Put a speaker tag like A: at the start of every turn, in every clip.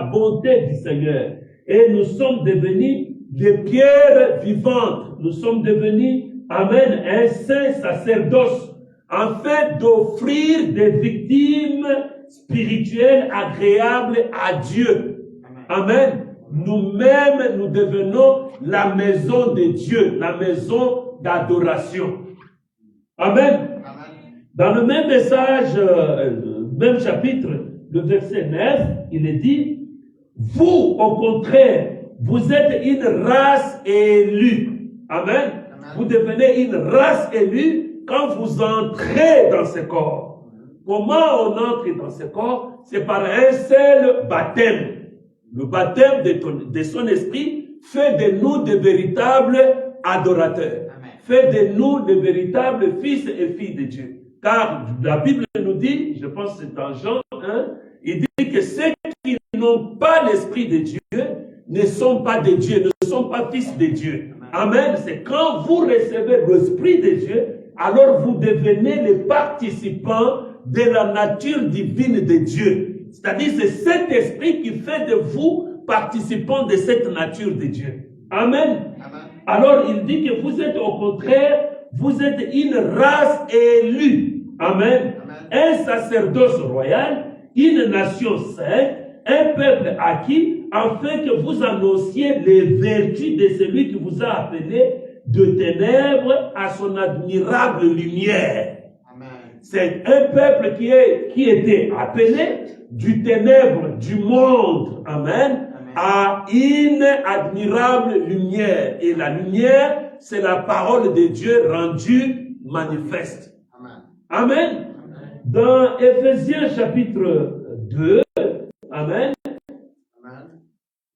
A: bonté du Seigneur. Et nous sommes devenus des pierres vivantes. Nous sommes devenus, amen, un saint sacerdoce, afin d'offrir des victimes spirituelles agréables à Dieu. Amen. Nous-mêmes, nous devenons la maison de Dieu, la maison d'adoration. Amen. Dans le même message, même chapitre, le verset 9, il est dit, vous, au contraire, vous êtes une race élue. Amen. Vous devenez une race élue quand vous entrez dans ce corps. Comment on entre dans ce corps? C'est par un seul baptême. Le baptême de son esprit fait de nous de véritables adorateurs. Amen. Fait de nous de véritables fils et filles de Dieu. Car la Bible nous dit, je pense que c'est dans Jean 1, il dit que ceux qui n'ont pas l'esprit de Dieu ne sont pas de Dieu, ne sont pas fils de Dieu. Amen. C'est quand vous recevez l'esprit de Dieu, alors vous devenez les participants de la nature divine de Dieu. C'est-à-dire, c'est cet esprit qui fait de vous participants de cette nature de Dieu. Amen. Amen. Alors, il dit que vous êtes au contraire, vous êtes une race élue. Amen. Amen. Un sacerdoce royal, une nation sainte, un peuple acquis, afin que vous annonciez les vertus de celui qui vous a appelé de ténèbres à son admirable lumière. Amen. C'est un peuple qui était appelé du ténèbre du monde, amen, à une admirable lumière. Et la lumière, c'est la parole de Dieu rendue manifeste. Amen. Amen. Amen. Dans Éphésiens chapitre 2, amen,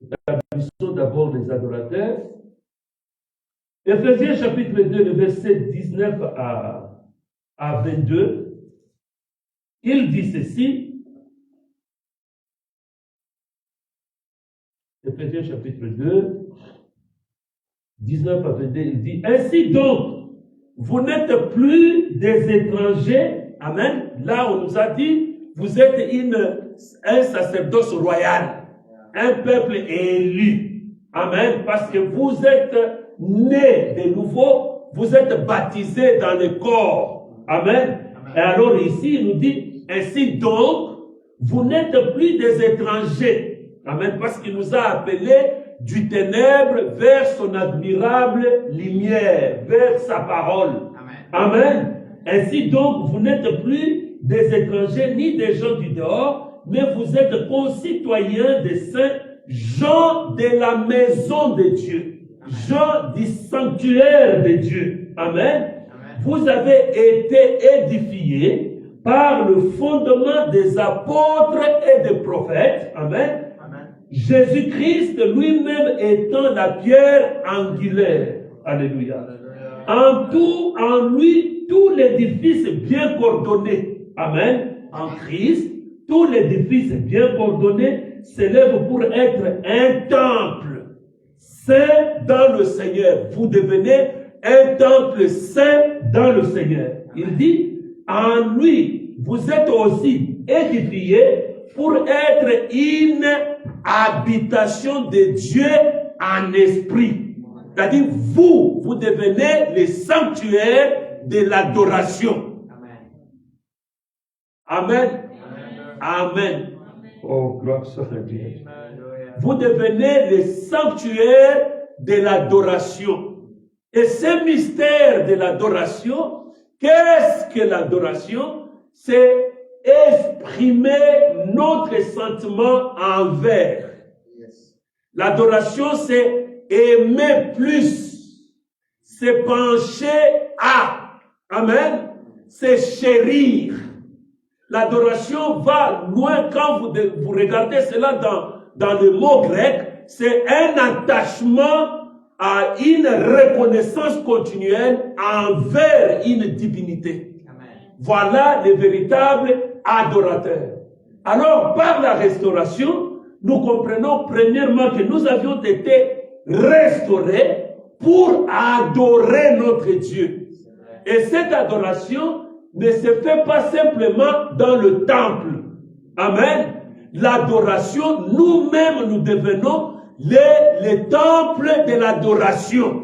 A: établissons d'abord les adorateurs. Éphésiens chapitre 2, le verset 19 à 22, il dit ceci. Éphésiens chapitre 2, 19 à 22, il dit, ainsi donc, vous n'êtes plus des étrangers, amen. Là, on nous a dit, vous êtes un sacerdoce royal, un peuple élu, amen, parce que vous êtes nés de nouveau, vous êtes baptisés dans le corps, amen. Amen. Et alors ici, il nous dit, ainsi donc, vous n'êtes plus des étrangers, amen, parce qu'il nous a appelés du ténèbre vers son admirable lumière, vers sa parole. Amen. Amen. Ainsi donc, vous n'êtes plus des étrangers ni des gens du dehors, mais vous êtes concitoyens des saints, gens de la maison de Dieu, gens du sanctuaire de Dieu. Amen. Amen. Vous avez été édifiés par le fondement des apôtres et des prophètes. Amen. Jésus-Christ lui-même étant la pierre angulaire. Alléluia. En lui, tout l'édifice bien coordonné. Amen. En Christ, tout l'édifice bien coordonné s'élève pour être un temple saint dans le Seigneur. Vous devenez un temple saint dans le Seigneur. Il dit, en lui, vous êtes aussi édifiés pour être une habitation de Dieu en esprit. C'est-à-dire, vous devenez le sanctuaire de l'adoration. Amen. Amen. Amen. Oh, gloire soit à Dieu. Vous devenez le sanctuaire de l'adoration. Et ce mystère de l'adoration, qu'est-ce que l'adoration? C'est exprimer notre sentiment envers. L'adoration, c'est aimer plus, c'est pencher à. Amen. C'est chérir. L'adoration va loin quand vous regardez cela dans le mot grec. C'est un attachement à une reconnaissance continuelle envers une divinité. Amen. Voilà les véritables adorateurs. Alors, par la restauration, nous comprenons premièrement que nous avions été restaurés pour adorer notre Dieu. Et cette adoration ne se fait pas simplement dans le temple. Amen. l'adoration, nous-mêmes nous devenons les temples de l'adoration.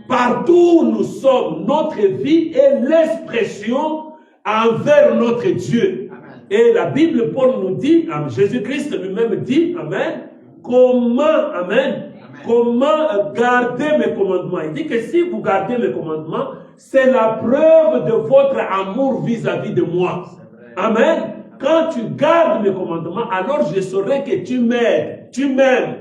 A: Partout où nous sommes, notre vie est l'expression envers notre Dieu. Et la Bible, Paul nous dit, Jésus-Christ lui-même dit, amen, comment garder mes commandements. Il dit que si vous gardez mes commandements, c'est la preuve de votre amour vis-à-vis de moi. Amen. Quand tu gardes mes commandements, alors je saurai que tu m'aimes.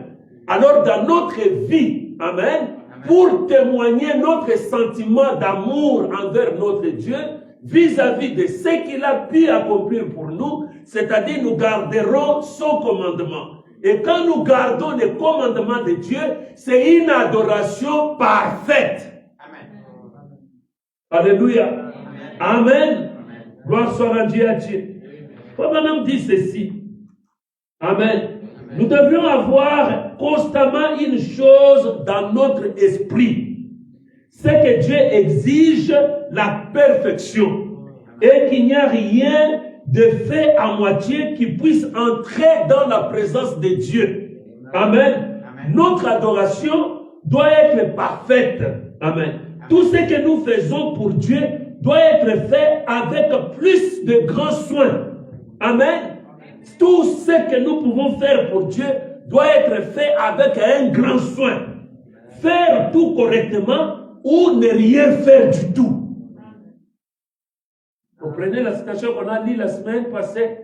A: Alors dans notre vie, amen, pour témoigner notre sentiment d'amour envers notre Dieu, vis-à-vis de ce qu'il a pu accomplir pour nous, c'est-à-dire nous garderons son commandement. Et quand nous gardons les commandements de Dieu, c'est une adoration parfaite. Amen. Alléluia. Amen. Amen. Gloire soit rendue à Dieu. Maintenant dit ceci. Amen. Nous devions avoir constamment une chose dans notre esprit. C'est que Dieu exige la perfection. Et qu'il n'y a rien de fait à moitié qui puisse entrer dans la présence de Dieu. Amen. Amen. Notre adoration doit être parfaite. Amen. Tout ce que nous faisons pour Dieu doit être fait avec plus de grands soins. Amen. Tout ce que nous pouvons faire pour Dieu doit être fait avec un grand soin. Faire tout correctement ou ne rien faire du tout. Vous prenez la citation qu'on a lue la semaine passée.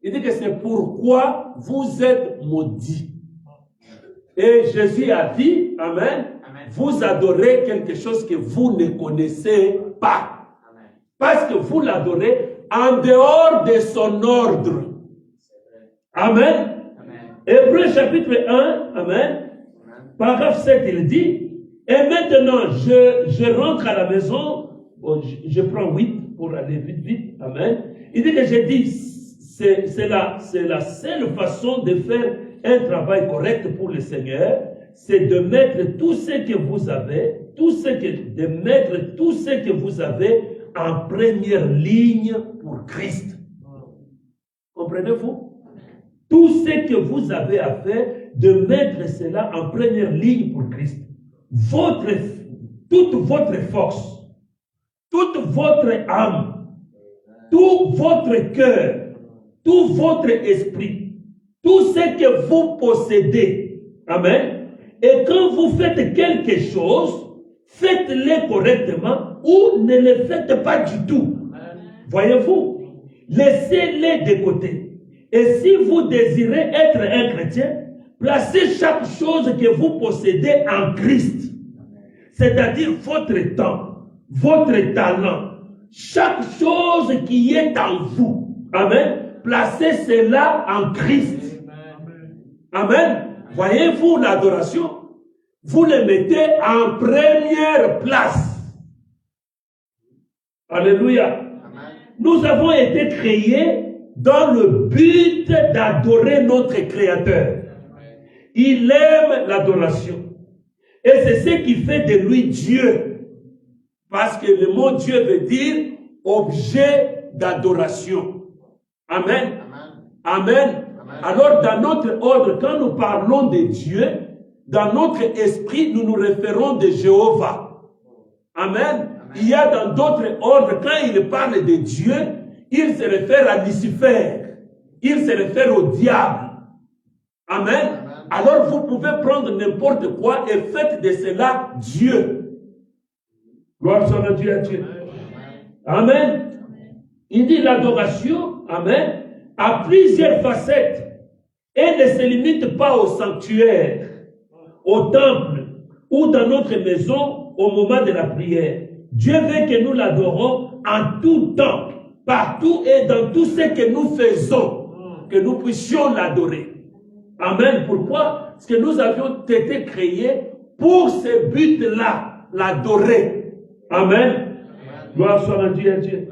A: Il dit que c'est pourquoi vous êtes maudits. Et Jésus a dit, amen, vous adorez quelque chose que vous ne connaissez pas. Parce que vous l'adorez en dehors de son ordre. Amen. Hébreux chapitre 1, amen, paragraphe 7, il dit, et maintenant je rentre à la maison, je prends 8 pour aller vite, amen. Il dit que j'ai dit, c'est la seule façon de faire un travail correct pour le Seigneur, c'est de mettre tout ce que vous avez, de mettre tout ce que vous avez en première ligne pour Christ. Comprenez-vous? Tout ce que vous avez à faire, de mettre cela en première ligne pour Christ. Toute votre force, toute votre âme, tout votre cœur, tout votre esprit, tout ce que vous possédez. Amen. Et quand vous faites quelque chose, faites-le correctement ou ne le faites pas du tout. Voyez-vous? Laissez-les de côté. Et si vous désirez être un chrétien, placez chaque chose que vous possédez en Christ. C'est-à-dire votre temps, votre talent, chaque chose qui est en vous. Amen. Placez cela en Christ. Amen. Voyez-vous l'adoration? Vous le mettez en première place. Alléluia. Nous avons été créés dans le but d'adorer notre Créateur. Il aime l'adoration. Et c'est ce qui fait de lui Dieu. Parce que le mot Dieu veut dire objet d'adoration. Amen. Amen. Alors dans notre ordre, quand nous parlons de Dieu, dans notre esprit, nous nous référons de Jéhovah. Amen. Il y a dans d'autres ordres, quand il parle de Dieu, il se réfère à Lucifer. Il se réfère au diable. Amen. Alors vous pouvez prendre n'importe quoi et faites de cela Dieu. Gloire soit à Dieu. Amen. Il dit l'adoration, amen, a plusieurs facettes et ne se limite pas au sanctuaire, au temple ou dans notre maison au moment de la prière. Dieu veut que nous l'adorons en tout temps, partout et dans tout ce que nous faisons, que nous puissions l'adorer. Amen. Pourquoi? Parce que nous avions été créés pour ce but-là, l'adorer. Amen. Gloire soit rendue à Dieu.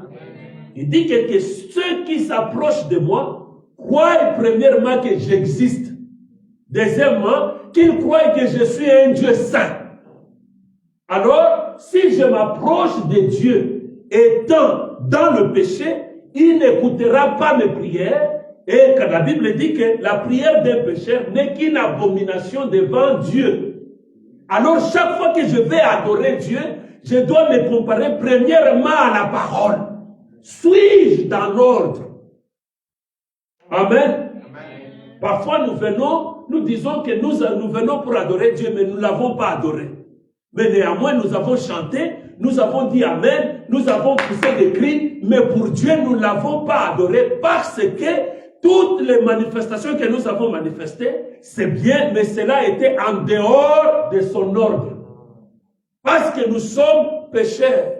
A: Il dit que ceux qui s'approchent de moi croient premièrement que j'existe. Deuxièmement, qu'ils croient que je suis un Dieu saint. Alors, si je m'approche de Dieu étant dans le péché, il n'écoutera pas mes prières Et quand la Bible dit que la prière d'un pécheur n'est qu'une abomination devant Dieu. Alors chaque fois que je vais adorer Dieu, je dois me comparer premièrement à la parole. Suis-je dans l'ordre? Amen. Parfois nous disons que nous venons pour adorer Dieu, mais nous ne l'avons pas adoré. Mais néanmoins, nous avons chanté, nous avons dit Amen, nous avons poussé des cris, mais pour Dieu, nous ne l'avons pas adoré parce que toutes les manifestations que nous avons manifestées, c'est bien, mais cela était en dehors de son ordre. Parce que nous sommes pécheurs.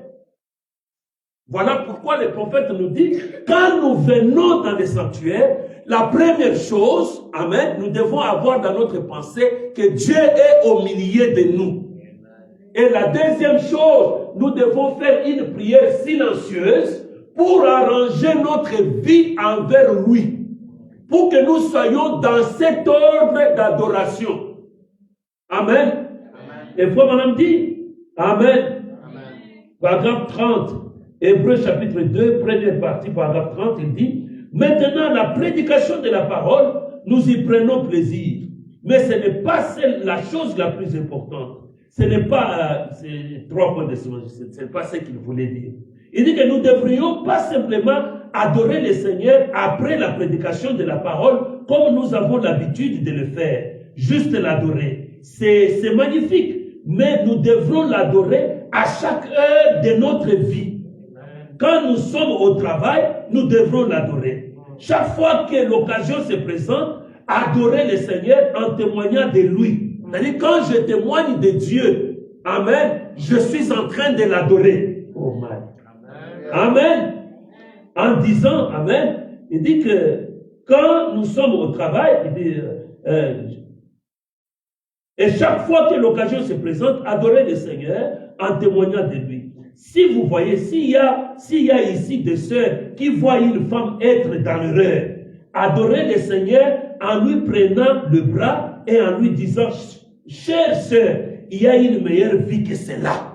A: Voilà pourquoi le prophète nous dit, quand nous venons dans les sanctuaires, la première chose, amen, nous devons avoir dans notre pensée que Dieu est au milieu de nous. Et la deuxième chose, nous devons faire une prière silencieuse pour arranger notre vie envers lui. Pour que nous soyons dans cet ordre d'adoration. Amen. Amen. Et frère madame dit, Amen. Amen. Paragraphe 30, Hébreux chapitre 2, première partie, paragraphe 30, il dit, maintenant la prédication de la parole, nous y prenons plaisir. Mais ce n'est pas la chose la plus importante. Ce n'est pas, c'est 3 points de semence, ce n'est pas ce qu'il voulait dire. Il dit que nous ne devrions pas simplement adorer le Seigneur après la prédication de la parole, comme nous avons l'habitude de le faire. Juste l'adorer. C'est magnifique. Mais nous devrons l'adorer à chaque heure de notre vie. Quand nous sommes au travail, nous devrons l'adorer. Chaque fois que l'occasion se présente, adorer le Seigneur en témoignant de lui. C'est-à-dire, quand je témoigne de Dieu, Amen, je suis en train de l'adorer. Oh my. Amen. En disant Amen, il dit que quand nous sommes au travail, il dit, et chaque fois que l'occasion se présente, adorez le Seigneur en témoignant de lui. Si vous voyez, s'il y a ici des sœurs qui voient une femme être dans l'erreur, adorez le Seigneur en lui prenant le bras et en lui disant, chère sœur, il y a une meilleure vie que celle-là.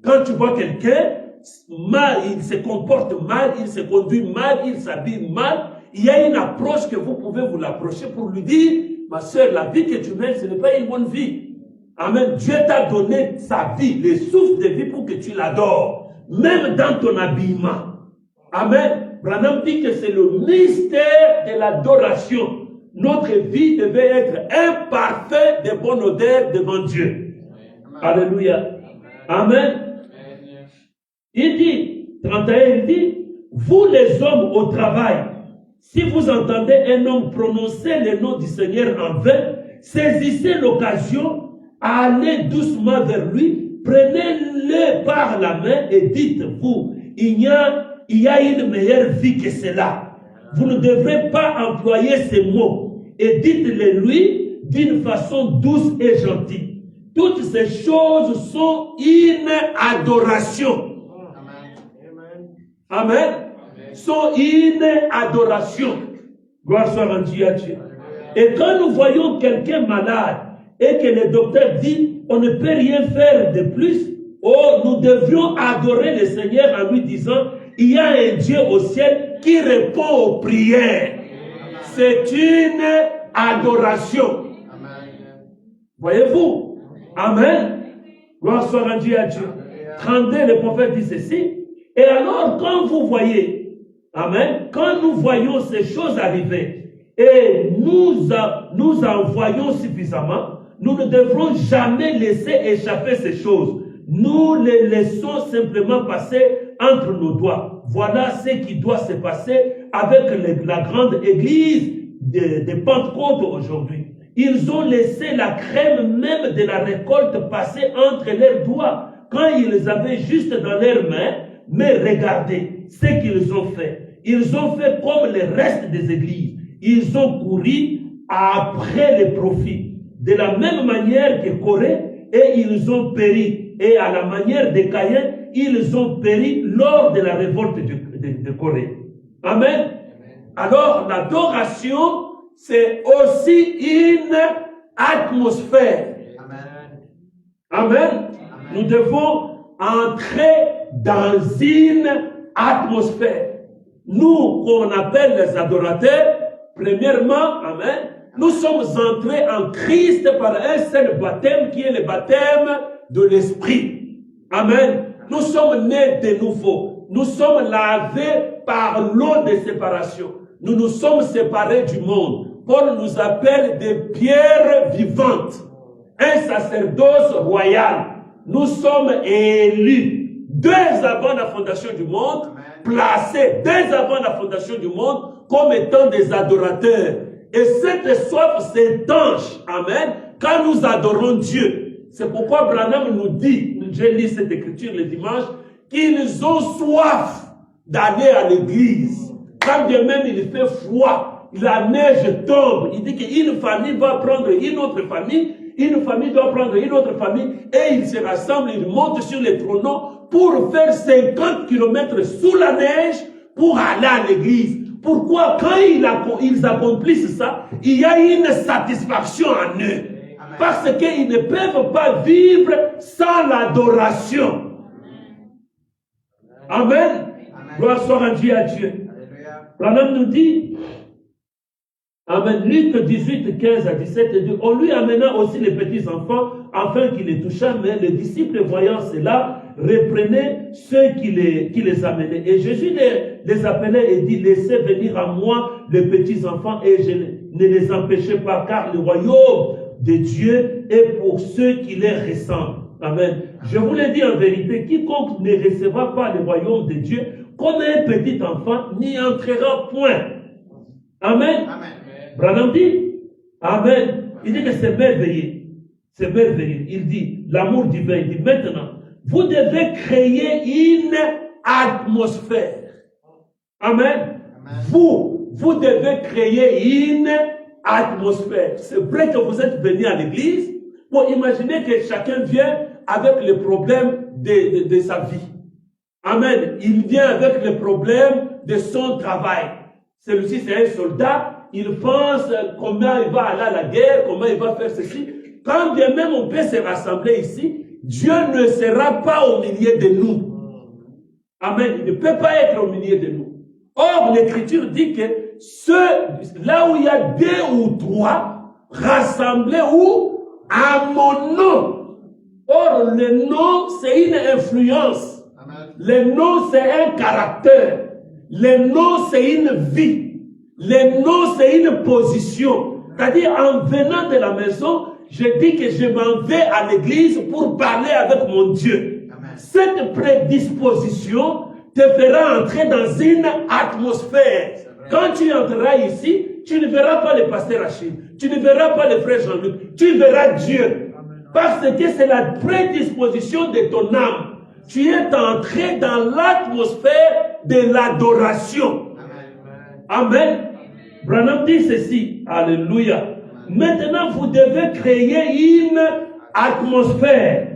A: Quand tu vois quelqu'un mal, il se comporte mal, il se conduit mal, il s'habille mal, il y a une approche que vous pouvez vous l'approcher pour lui dire, ma soeur, la vie que tu mènes, ce n'est pas une bonne vie. Amen. Dieu t'a donné sa vie, le souffle de vie pour que tu l'adores, même dans ton habillement. Amen. Branham dit que c'est le mystère de l'adoration. Notre vie devait être un parfait de bonne odeur devant Dieu. Amen. Alléluia. Amen. Il dit, 31, il dit, vous les hommes au travail, si vous entendez un homme prononcer le nom du Seigneur en vain, saisissez l'occasion, allez doucement vers lui, prenez-le par la main et dites-vous, il y a une meilleure vie que cela. Vous ne devrez pas employer ces mots et dites-le lui d'une façon douce et gentille. Toutes ces choses sont une adoration. Amen. Sont une adoration. Gloire soit rendue à Dieu. Et quand nous voyons quelqu'un malade et que le docteur dit on ne peut rien faire de plus, oh, nous devrions adorer le Seigneur en lui disant il y a un Dieu au ciel qui répond aux prières. C'est une adoration. Voyez-vous? Amen. Gloire soit rendue à Dieu. 32, le prophète dit ceci. Et alors, quand vous voyez, amen, quand nous voyons ces choses arriver et nous en voyons suffisamment, nous ne devrons jamais laisser échapper ces choses. Nous les laissons simplement passer entre nos doigts. Voilà ce qui doit se passer avec la grande église de Pentecôte aujourd'hui. Ils ont laissé la crème même de la récolte passer entre leurs doigts quand ils avaient juste dans leurs mains. Mais regardez ce qu'ils ont fait. Ils ont fait comme le reste des églises. Ils ont couru après les profits. De la même manière que Corée, et ils ont péri. Et à la manière de Caïn, ils ont péri lors de la révolte de Corée. Amen. Alors, l'adoration, c'est aussi une atmosphère. Amen. Nous devons entrer dans une atmosphère. nous qu'on appelle les adorateurs, premièrement, amen, nous sommes entrés en Christ par un seul baptême qui est le baptême de l'Esprit. Amen. Nous sommes nés de nouveau. Nous sommes lavés par l'eau de séparation. Nous nous sommes séparés du monde. Paul nous appelle des pierres vivantes. Un sacerdoce royal. Nous sommes élus dès avant la fondation du monde, placés dès avant la fondation du monde comme étant des adorateurs. Et cette soif s'étanche, amen, quand nous adorons Dieu. C'est pourquoi Branham nous dit, j'ai lu cette écriture le dimanche, qu'ils ont soif d'aller à l'église. Quand bien même il fait froid, la neige tombe, il dit qu'une famille va prendre une autre famille doit prendre une autre famille, et ils se rassemblent, ils montent sur les trôneaux pour faire 50 km sous la neige pour aller à l'église. Pourquoi? Quand ils accomplissent ça, il y a une satisfaction en eux. Parce qu'ils ne peuvent pas vivre sans l'adoration. Amen. Gloire soit rendue à Dieu. Branham nous dit, amen, Luc 18, 15 à 17, dit, on lui amena aussi les petits enfants afin qu'il les touchât, mais les disciples voyant cela, reprenaient ceux qui les amenaient. Et Jésus les appelait et dit, laissez venir à moi les petits enfants et je ne les empêchez pas, car le royaume de Dieu est pour ceux qui les ressemblent. Amen. Je vous l'ai dit en vérité, quiconque ne recevra pas le royaume de Dieu comme un petit enfant n'y entrera point. Amen. Amen. Branham dit, amen. Il dit que c'est merveilleux. C'est merveilleux. Il dit, l'amour divin, il dit, maintenant, vous devez créer une atmosphère. Amen. Vous devez créer une atmosphère. C'est vrai que vous êtes venus à l'église. Bon, imaginez que chacun vient avec les problèmes de sa vie. Amen. Il vient avec les problèmes de son travail. Celui-ci, c'est un soldat. Il pense comment il va aller à la guerre, comment il va faire ceci. Quand bien même on peut se rassembler ici, Dieu ne sera pas au milieu de nous. Amen. Il ne peut pas être au milieu de nous. Or, l'Écriture dit que là où il y a 2 ou 3 rassemblés où à mon nom. Or, le nom, c'est une influence. Amen. Le nom, c'est un caractère. Le nom, c'est une vie. Le nom, c'est une position. C'est-à-dire, en venant de la maison, je dis que je m'en vais à l'église pour parler avec mon Dieu. Amen. Cette prédisposition te fera entrer dans une atmosphère. Quand tu entreras ici, tu ne verras pas le pasteur Achille, tu ne verras pas le frère Jean-Luc, tu verras Dieu. Parce que c'est la prédisposition de ton âme. Tu es entré dans l'atmosphère de l'adoration. Amen. Branham dit ceci. Alléluia. Maintenant, vous devez créer une atmosphère.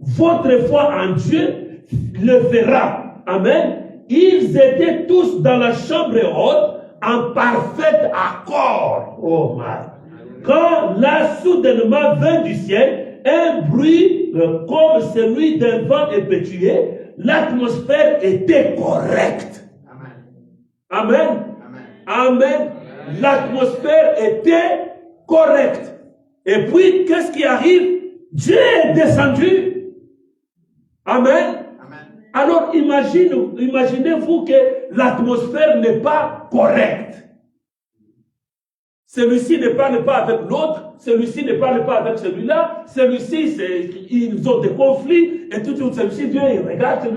A: Votre foi en Dieu le fera. Amen. Ils étaient tous dans la chambre haute en parfait accord. Oh my. Quand là, soudainement vint du ciel un bruit comme celui d'un vent impétueux, l'atmosphère était correcte. Amen. Amen. Amen. L'atmosphère était correcte. Et puis, qu'est-ce qui arrive? Dieu est descendu. Amen. Alors, imaginez-vous que l'atmosphère n'est pas correcte. Celui-ci ne parle pas avec l'autre, celui-ci ne parle pas avec celui-là, celui-ci, ils ont des conflits, et tout celui-ci vient, il regarde,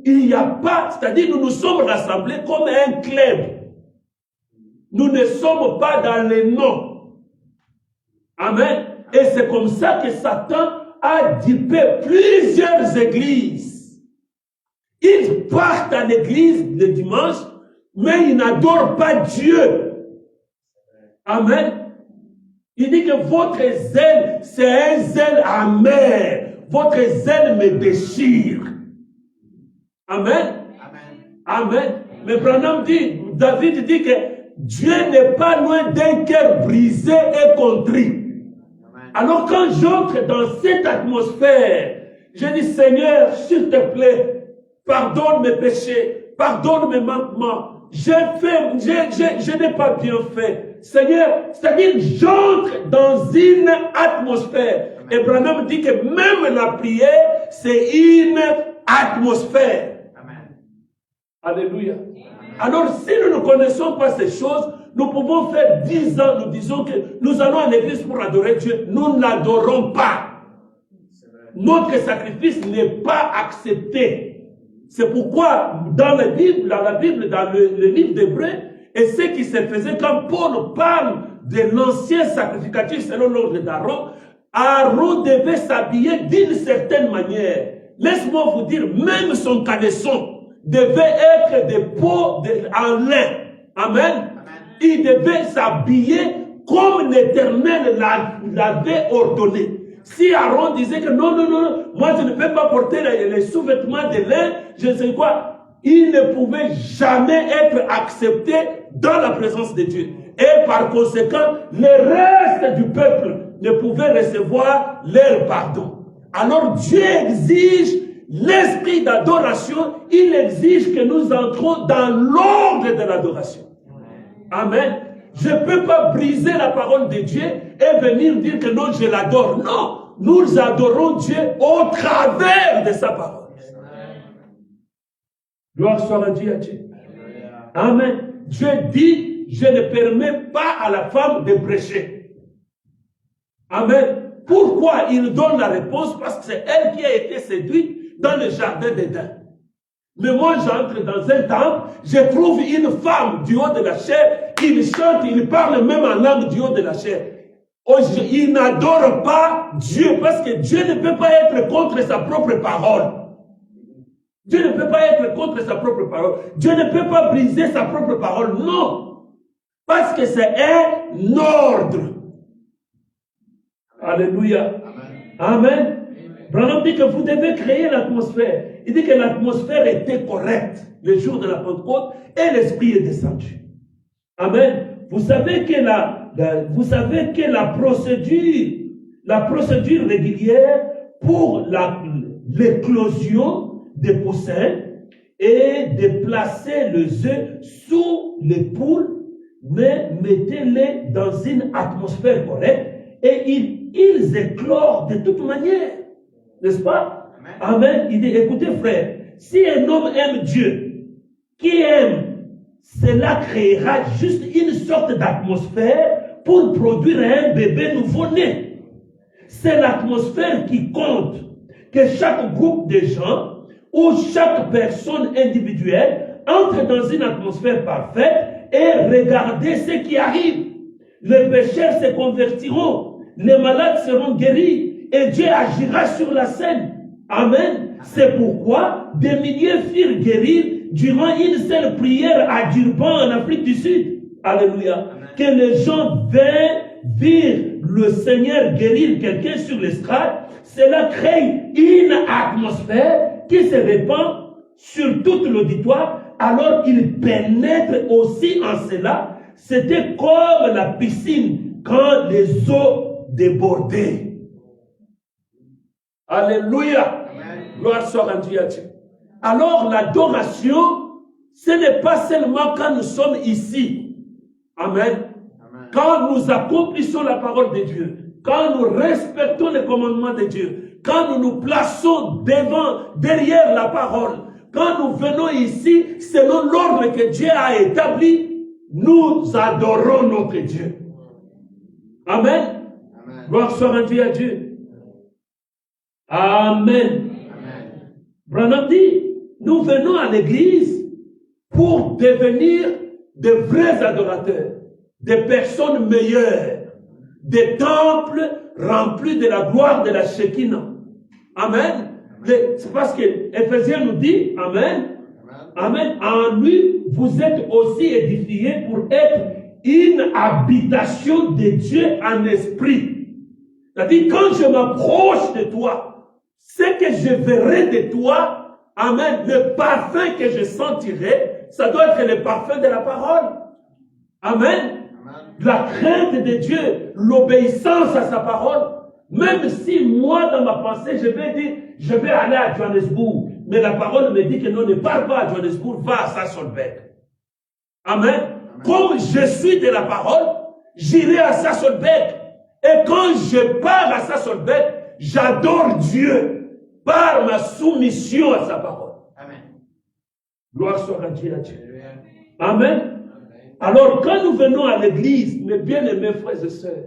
A: il n'y a pas, c'est-à-dire nous nous sommes rassemblés comme un club. Nous ne sommes pas dans les noms. Amen. Et c'est comme ça que Satan a dupé plusieurs églises. Ils partent à l'église le dimanche, mais ils n'adorent pas Dieu. Amen. Il dit que votre zèle, c'est un zèle amer. Votre zèle me déchire. Amen. Amen. Mais Branham dit, David dit que Dieu n'est pas loin d'un cœur brisé et contrit. Alors quand j'entre dans cette atmosphère, je dis Seigneur, s'il te plaît, pardonne mes péchés, pardonne mes manquements. Je n'ai pas bien fait. Seigneur, c'est-à-dire, j'entre dans une atmosphère. Et Branham dit que même la prière, c'est une atmosphère. Amen. Alléluia. Alors, si nous ne connaissons pas ces choses, nous pouvons faire 10 ans, nous disons que nous allons à l'église pour adorer Dieu. Nous ne l'adorons pas. Notre sacrifice n'est pas accepté. C'est pourquoi dans la Bible, dans le livre d'Hébreux, et ce qui se faisait quand Paul parle de l'ancien sacrificatif selon l'ordre d'Aaron, Aaron devait s'habiller d'une certaine manière. Laisse-moi vous dire, même son caleçon devait être de peau en lin. Amen. Il devait s'habiller comme l'Éternel l'avait ordonné. Si Aaron disait que non, moi je ne peux pas porter les sous-vêtements de lin, je ne sais quoi, il ne pouvait jamais être accepté dans la présence de Dieu. Et par conséquent, le reste du peuple ne pouvait recevoir leur pardon. Alors Dieu exige l'esprit d'adoration, il exige que nous entrons dans l'ordre de l'adoration. Amen. Je ne peux pas briser la parole de Dieu et venir dire que non, je l'adore. Non, nous adorons Dieu au travers de sa parole. Gloire soit rendue à Dieu. Amen. Dieu dit, je ne permets pas à la femme de prêcher. Amen. Pourquoi il donne la réponse? Parce que c'est elle qui a été séduite dans le jardin d'Éden. Mais moi, j'entre dans un temple, je trouve une femme du haut de la chair, il chante, il parle même en langue du haut de la chair. Il n'adore pas Dieu, parce que Dieu ne peut pas être contre sa propre parole. Dieu ne peut pas être contre sa propre parole. Dieu ne peut pas briser sa propre parole, non. Parce que c'est un ordre. Alléluia. Amen. Branham dit que vous devez créer l'atmosphère. Il dit que l'atmosphère était correcte le jour de la Pentecôte et l'Esprit est descendu. Amen. Vous savez que la procédure régulière pour l'éclosion des poussins est de placer les œufs sous les poules, mais mettez-les dans une atmosphère correcte et ils éclorent de toute manière. N'est-ce pas? Amen. Il dit, écoutez frère, si un homme aime Dieu, qui aime, cela créera juste une sorte d'atmosphère pour produire un bébé nouveau-né. C'est l'atmosphère qui compte. Que chaque groupe de gens ou chaque personne individuelle entre dans une atmosphère parfaite et regardez ce qui arrive. Les pécheurs se convertiront, les malades seront guéris et Dieu agira sur la scène. Amen. C'est pourquoi des milliers furent guéris durant une seule prière à Durban en Afrique du Sud. Alléluia. Amen. Que les gens virent le Seigneur guérir quelqu'un sur l'estrade, cela crée une atmosphère qui se répand sur tout l'auditoire, alors il pénètre aussi en cela. C'était comme la piscine quand les eaux débordaient. Alléluia. Amen. Gloire soit rendue à Dieu. Alors l'adoration, ce n'est pas seulement quand nous sommes ici. Amen. Amen. Quand nous accomplissons la parole de Dieu, quand nous respectons les commandements de Dieu, quand nous nous plaçons derrière la parole, quand nous venons ici, selon l'ordre que Dieu a établi, nous adorons notre Dieu. Amen. Amen. Gloire soit rendue à Dieu. Amen. Amen. Branham dit, nous venons à l'église pour devenir de vrais adorateurs, des personnes meilleures, des temples remplis de la gloire de la Shekinah. Amen. C'est parce que Éphésiens nous dit, Amen, Amen, en lui, vous êtes aussi édifiés pour être une habitation de Dieu en esprit. C'est-à-dire, quand je m'approche de toi, ce que je verrai de toi, Amen, le parfum que je sentirai, ça doit être le parfum de la parole. Amen. La crainte de Dieu, l'obéissance à sa parole. Même si moi, dans ma pensée, je vais dire, je vais aller à Johannesburg, mais la parole me dit que non, ne pars pas à Johannesburg, va à Sasolbeck. Amen. Comme je suis de la parole, j'irai à Sasolbeck. Et quand je pars à Sasolbeck, j'adore Dieu par ma soumission à sa parole. Amen. Gloire soit à Dieu. Amen. Alors, quand nous venons à l'église, mes bien-aimés frères et sœurs,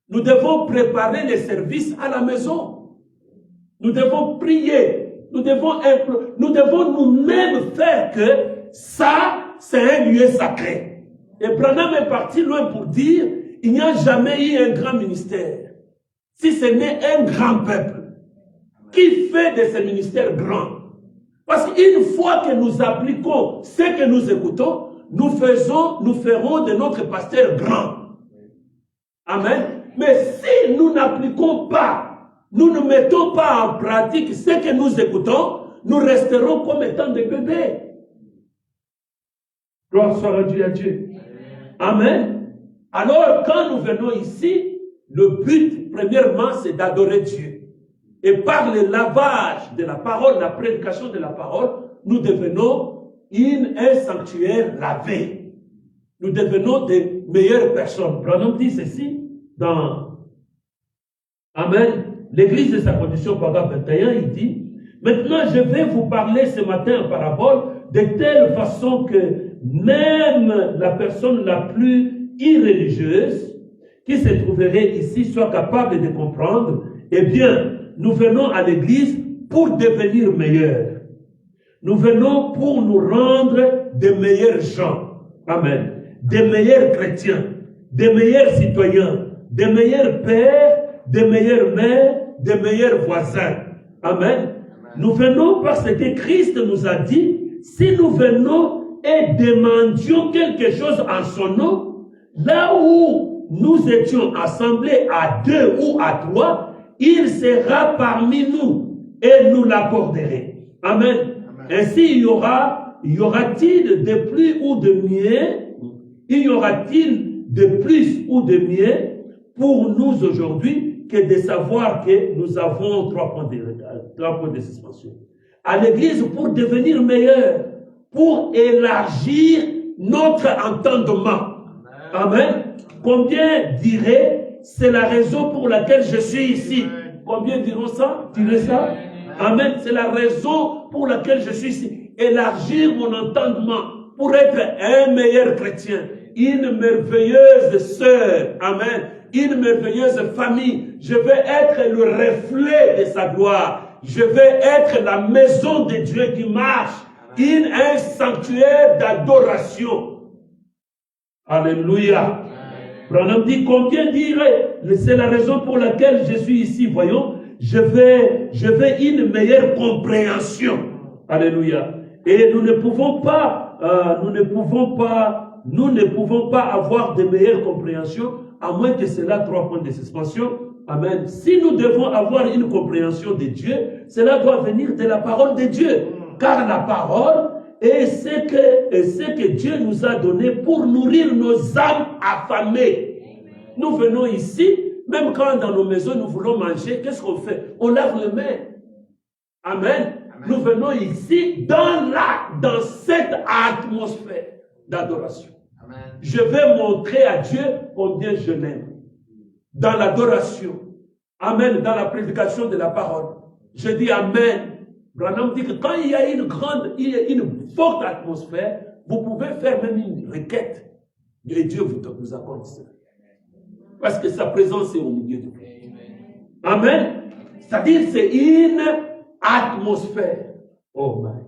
A: nous devons préparer les services à la maison. Nous devons prier. Nous devons nous-mêmes faire que ça, c'est un lieu sacré. Et Branham est parti loin pour dire, il n'y a jamais eu un grand ministère. Si ce n'est un grand peuple qui fait de ce ministère grand. Parce qu'une fois que nous appliquons ce que nous écoutons, nous ferons de notre pasteur grand. Amen. Mais si nous n'appliquons pas, nous ne mettons pas en pratique ce que nous écoutons, nous resterons comme étant des bébés. Gloire soit rendue à Dieu. Amen. Alors, quand nous venons ici, le but, premièrement, c'est d'adorer Dieu. Et par le lavage de la parole, la prédication de la parole, nous devenons un sanctuaire lavé. Nous devenons des meilleures personnes. Branham dit ceci dans Amen. L'église de sa condition, paragraphe 21, il dit, maintenant je vais vous parler ce matin en parabole de telle façon que même la personne la plus irreligieuse qui se trouverait ici soit capable de comprendre. Eh bien, nous venons à l'église pour devenir meilleurs. Nous venons pour nous rendre des meilleurs gens. Amen. Des meilleurs chrétiens, des meilleurs citoyens, des meilleurs pères, des meilleures mères, des meilleurs voisins. Amen. Nous venons parce que Christ nous a dit, si nous venons et demandions quelque chose en son nom, là où nous étions assemblés à 2 ou à 3, il sera parmi nous et nous l'accorderons. Amen. Ainsi, y aura-t-il de plus ou de mieux? Y aura-t-il de plus ou de mieux pour nous aujourd'hui que de savoir que nous avons 3 points de suspension? À l'église, pour devenir meilleur, pour élargir notre entendement. Amen. Combien diraient, c'est la raison pour laquelle je suis ici? Combien diront ça? Direz ça? Amen. C'est la raison pour laquelle je suis ici. Élargir mon entendement pour être un meilleur chrétien. Une merveilleuse sœur. Amen. Une merveilleuse famille. Je vais être le reflet de sa gloire. Je vais être la maison de Dieu qui marche. Un sanctuaire d'adoration. Alléluia. Branham dit, combien dirait, c'est la raison pour laquelle je suis ici, voyons, je vais une meilleure compréhension. Alléluia. Et nous ne pouvons pas avoir de meilleure compréhension, à moins que cela 3 points de suspension. Amen. Si nous devons avoir une compréhension de Dieu, cela doit venir de la parole de Dieu. Car la parole est ce que Dieu nous a donné pour nourrir nos âmes affamées. Nous venons ici, même quand dans nos maisons nous voulons manger, qu'est-ce qu'on fait? On lave les mains. Amen. Nous venons ici dans cette atmosphère d'adoration. Je vais montrer à Dieu combien je l'aime. Dans l'adoration. Amen. Dans la prédication de la parole. Je dis Amen. Branham dit que quand il y a une forte atmosphère, vous pouvez faire même une requête. Et Dieu vous accorde ça. Parce que sa présence est au milieu de vous. Amen. C'est-à-dire c'est une atmosphère. Oh my.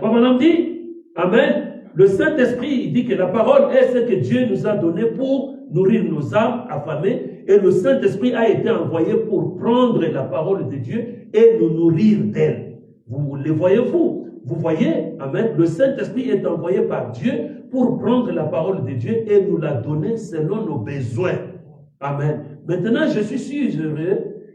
A: Branham dit, Amen. Le Saint-Esprit, il dit que la parole est ce que Dieu nous a donné pour nourrir nos âmes affamées. Et le Saint-Esprit a été envoyé pour prendre la parole de Dieu et nous nourrir d'elle. Vous les voyez-vous? Vous voyez? Amen. Le Saint-Esprit est envoyé par Dieu pour prendre la parole de Dieu et nous la donner selon nos besoins. Amen. Maintenant, je suis sûr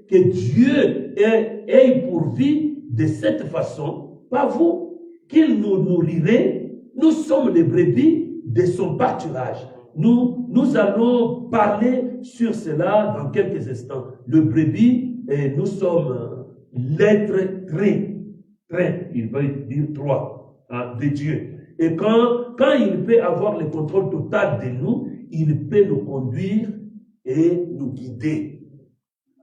A: que Dieu ait pourvu de cette façon, pas vous, qu'il nous nourrirait. Nous sommes les brebis de son pâturage. Nous allons parler sur cela dans quelques instants. Le brebis, et nous sommes l'être créé. très, il va dire 3, hein, de Dieu. Et quand il peut avoir le contrôle total de nous, il peut nous conduire et nous guider.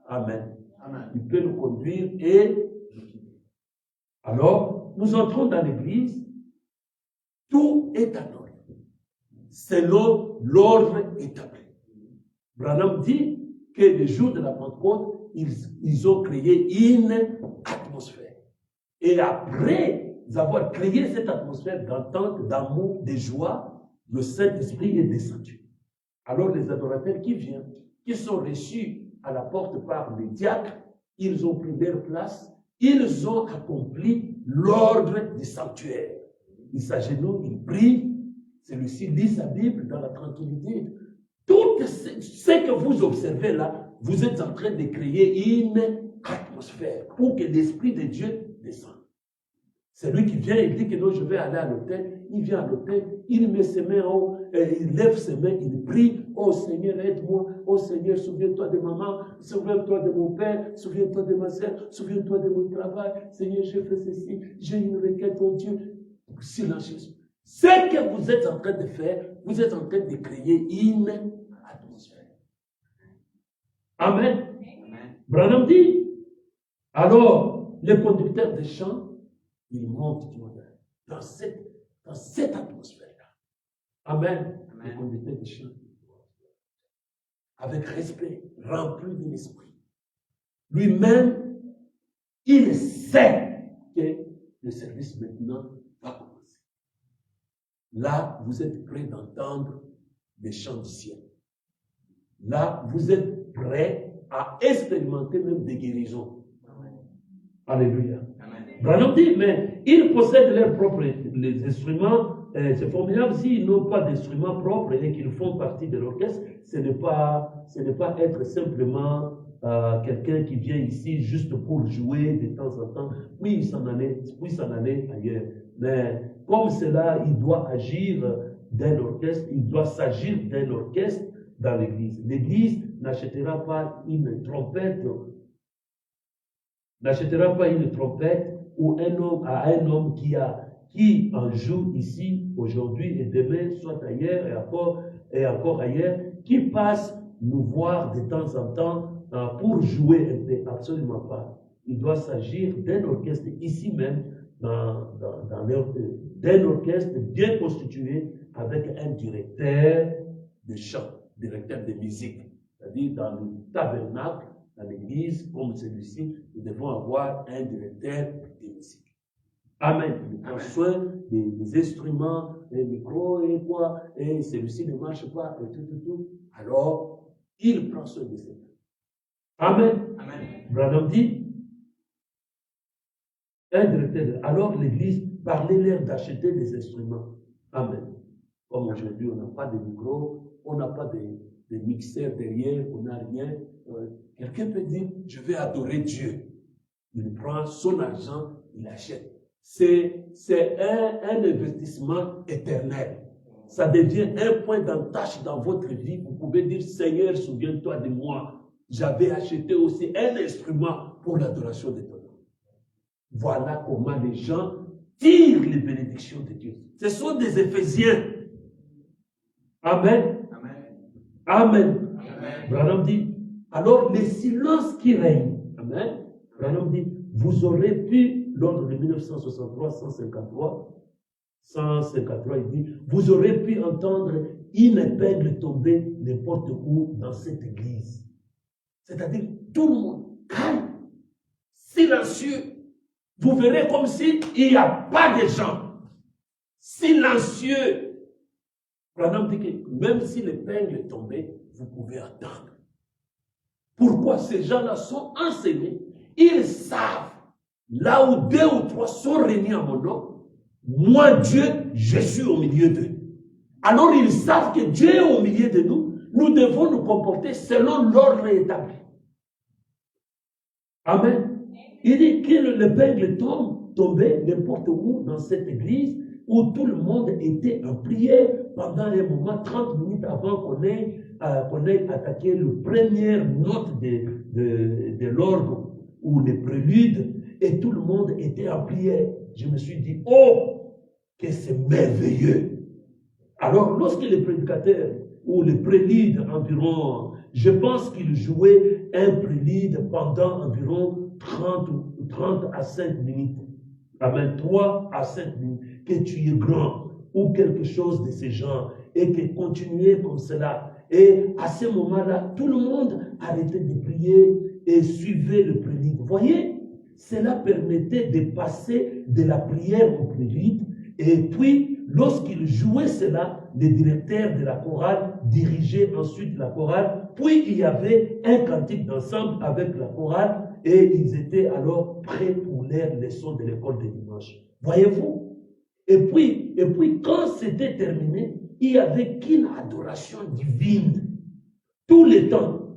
A: Amen. Amen. Il peut nous conduire et nous guider. Alors, nous entrons dans l'église, tout est en ordre, selon l'ordre établi. Branham dit que le jour de la Pentecôte, ils ont créé une atmosphère. Et après avoir créé cette atmosphère d'entente, d'amour, de joie, le Saint-Esprit est descendu. Alors les adorateurs qui viennent, qui sont reçus à la porte par les diacres, ils ont pris leur place, ils ont accompli l'ordre du sanctuaire. Il s'agenouille, il prie, celui-ci lit sa Bible dans la tranquillité. Tout ce que vous observez là, vous êtes en train de créer une atmosphère pour que l'Esprit de Dieu descende. C'est lui qui vient et dit que non, je vais aller à l'autel. Il vient à l'autel, il met ses mains en haut, il lève ses mains, il prie. Oh Seigneur, aide-moi. Oh Seigneur, souviens-toi de maman, souviens-toi de mon père, souviens-toi de ma soeur, souviens-toi de mon travail. Seigneur, j'ai fait ceci, j'ai une requête, oh Dieu. Silencieusement. Ce que vous êtes en train de faire, vous êtes en train de créer une atmosphère. Amen. Amen. Branham dit, alors, le conducteur des chants, il monte dans cette atmosphère-là. Amen. Amen. Le conducteur des chants, avec respect, rempli de l'esprit. Lui-même, il sait que le service maintenant va commencer. Là, vous êtes prêts d'entendre les chants du ciel. Là, vous êtes prêts à expérimenter même des guérisons. Amen. Alléluia. Branham dit, mais ils possèdent leurs propres les instruments. C'est formidable s'ils n'ont pas d'instruments propres et qu'ils font partie de l'orchestre. Ce n'est pas être simplement quelqu'un qui vient ici juste pour jouer de temps en temps, puis s'en aller ailleurs. Mais comme cela, il doit agir d'un orchestre, il doit s'agir d'un orchestre dans l'église. L'église n'achètera pas une trompette ou un homme qui en joue ici aujourd'hui et demain, soit ailleurs et encore ailleurs, qui passe nous voir de temps en temps pour jouer un peu. Absolument pas. Il doit s'agir d'un orchestre ici même, d'un orchestre bien constitué avec un directeur de chant, directeur de musique. C'est-à-dire dans le tabernacle, dans l'église, comme celui-ci, nous devons avoir un directeur de musique. Amen. Il prend soin des instruments, des micros et quoi, et celui-ci ne marche pas, et tout. Alors, il prend soin de ça. Amen. Amen. Branham dit, un directeur, alors l'église parlait-leur d'acheter des instruments. Amen. Comme aujourd'hui, on n'a pas de micro, on n'a pas de mixeur derrière, on n'a rien. Quelqu'un peut dire, je vais adorer Dieu. Il prend son argent, il achète. C'est un investissement éternel. Ça devient un point d'attache dans votre vie. Vous pouvez dire, Seigneur, souviens-toi de moi. J'avais acheté aussi un instrument pour l'adoration de ton nom. Voilà comment les gens tirent les bénédictions de Dieu. Ce sont des Éphésiens. Amen. Amen. Branham dit, alors le silence qui règne. Amen. Branham dit, vous aurez pu, l'ordre de 1963, 153, il dit, vous aurez pu entendre une épingle tomber n'importe où dans cette église. C'est-à-dire, tout le monde calme, silencieux. Vous verrez comme s'il n'y a pas de gens. Silencieux. Branham dit que même si l'épingle est tombée, vous pouvez attendre. Pourquoi? Ces gens-là sont enseignés. Ils savent, là où 2 ou 3 sont réunis à mon nom, moi, Dieu, je suis au milieu d'eux. Alors ils savent que Dieu est au milieu de nous. Nous devons nous comporter selon l'ordre établi. Amen. Il dit que l'épingle tombait n'importe où dans cette église où tout le monde était en prière pendant un moment, 30 minutes avant qu'on ait attaqué la première note de l'orgue ou le prélude. et tout le monde était en prière. Je me suis dit, oh, que c'est merveilleux. Alors, lorsque les prédicateurs ou les préludes environ, je pense qu'ils jouaient un prélude pendant environ 30 à 5 minutes. Amen, 3 à 5 minutes. Que tu es grand ou quelque chose de ce genre et que continuez comme cela. Et à ce moment-là, tout le monde arrêtait de prier et suivait le prélude. Vous voyez, cela permettait de passer de la prière au prélude. Et puis, lorsqu'il jouait cela, le directeur de la chorale dirigeait ensuite la chorale. Puis, il y avait un cantique d'ensemble avec la chorale et ils étaient alors prêts pour lire les leçons de l'école de dimanche. Voyez-vous? Et puis, quand c'était terminé, il n'y avait qu'une adoration divine. Tout le temps.